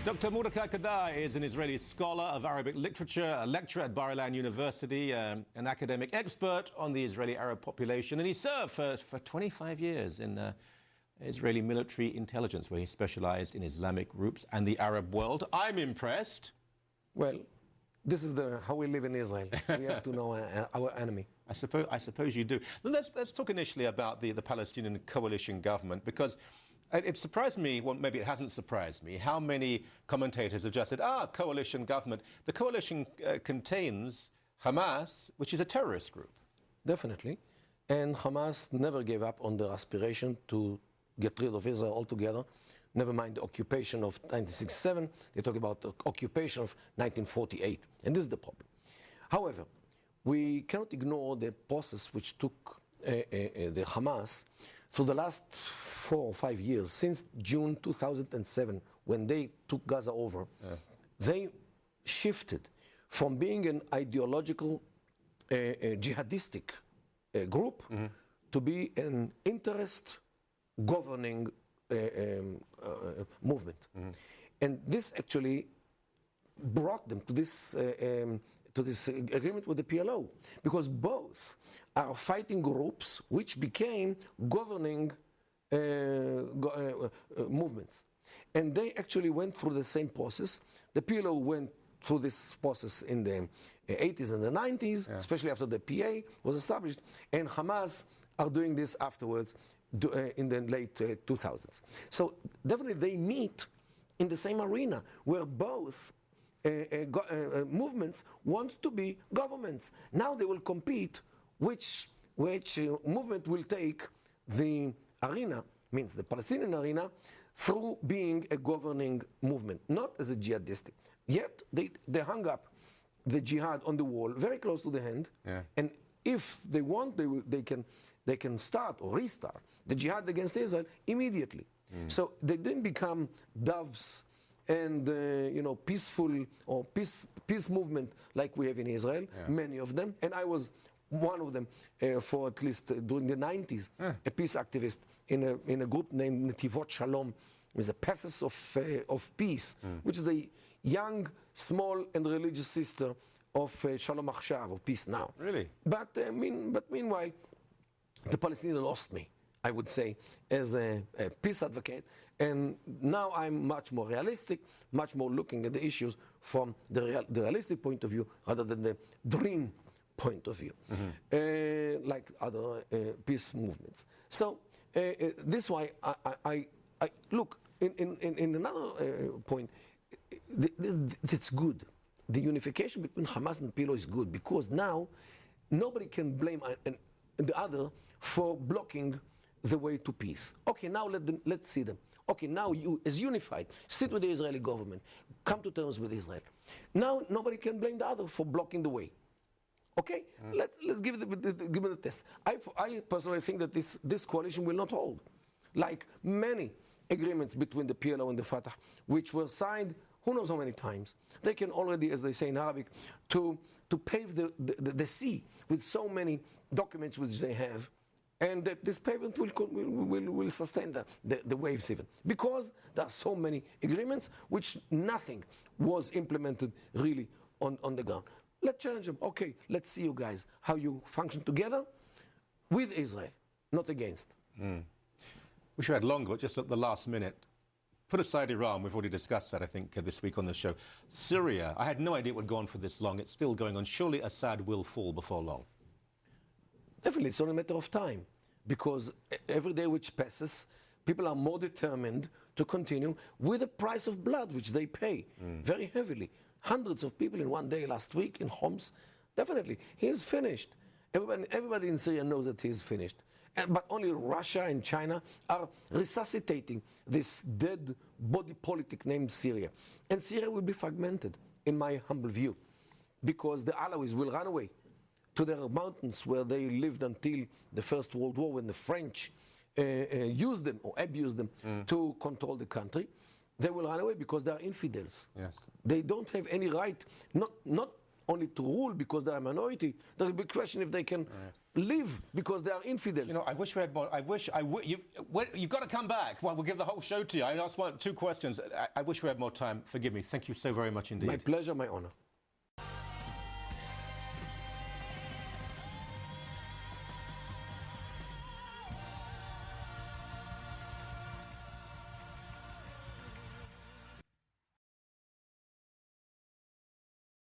Dr. Mordecai Keder is an Israeli scholar of Arabic literature, a lecturer at Bar-Ilan University, an academic expert on the Israeli Arab population, and he served for 25 years in Israeli military intelligence, where he specialized in Islamic groups and the Arab world. I'm impressed. Well, this is how we live in Israel. We have to know our enemy. I suppose you do. Let's talk initially about the Palestinian coalition government, because it surprised me, well, maybe it hasn't surprised me, how many commentators have just said, coalition government. The coalition contains Hamas, which is a terrorist group. Definitely. And Hamas never gave up on their aspiration to get rid of Israel altogether. Never mind the occupation of 1967. They talk about the occupation of 1948. And this is the problem. However, we cannot ignore the process which took the Hamas through the last 4 or 5 years, since June 2007, when they took Gaza over. They shifted from being an ideological, jihadistic group to be an interest governing movement. And this actually brought them to this agreement with the PLO, because both are fighting groups which became governing movements. And they actually went through the same process. The PLO went through this process in the 80s and the 90s, especially after the PA was established, and Hamas are doing this afterwards in the late 2000s. So definitely they meet in the same arena where both movements want to be governments. Now they will compete which movement will take the arena, means the Palestinian arena, through being a governing movement, not as a jihadistic. Yet they hung up the jihad on the wall, very close to the hand, and if they want, they can start or restart the jihad against Israel immediately. So they didn't become doves and peaceful or peace movement like we have in Israel, many of them, and I was one of them for at least during the 90s, a peace activist in a group named Netivot Shalom, with the pathos of peace, which is the young, small, and religious sister of Shalom Achshav, of Peace Now. Really? But meanwhile, the Palestinians lost me, I would say, as a peace advocate. And now I'm much more realistic, much more looking at the issues from the realistic point of view rather than the dream point of view, like other peace movements. So this is why I look, in another point, it's good. The unification between Hamas and PLO is good, because now nobody can blame the other for blocking the way to peace. Okay, now let's see them. Okay, now you, as unified, sit with the Israeli government, come to terms with Israel. Now nobody can blame the other for blocking the way. Okay, let's give it a test. I personally think that this coalition will not hold, like many agreements between the PLO and the Fatah, which were signed who knows how many times. They can already, as they say in Arabic, to pave the sea with so many documents which they have, and that this pavement will sustain the waves even. Because there are so many agreements which nothing was implemented really on the ground. Let's challenge them. Okay, let's see you guys, how you function together with Israel, not against. We should have had longer, but just at the last minute. Put aside Iran, we've already discussed that, I think, this week on the show. Syria, I had no idea it would go on for this long. It's still going on. Surely Assad will fall before long. Definitely, it's only a matter of time. Because every day which passes, people are more determined to continue with the price of blood, which they pay very heavily. Hundreds of people in one day last week in Homs. Definitely, he is finished. Everybody in Syria knows that he is finished. But only Russia and China are resuscitating this dead body politic named Syria. And Syria will be fragmented, in my humble view, because the Alawis will run away to their mountains where they lived until the First World War, when the French used them or abused them to control the country. They will run away because they are infidels. Yes. They don't have any right, not only to rule because they are a minority. There will be a question if they can live because they are infidels. You know, I wish we had more. You've got to come back. Well, we'll give the whole show to you. I asked two questions. I wish we had more time. Forgive me. Thank you so very much indeed. My pleasure, my honor.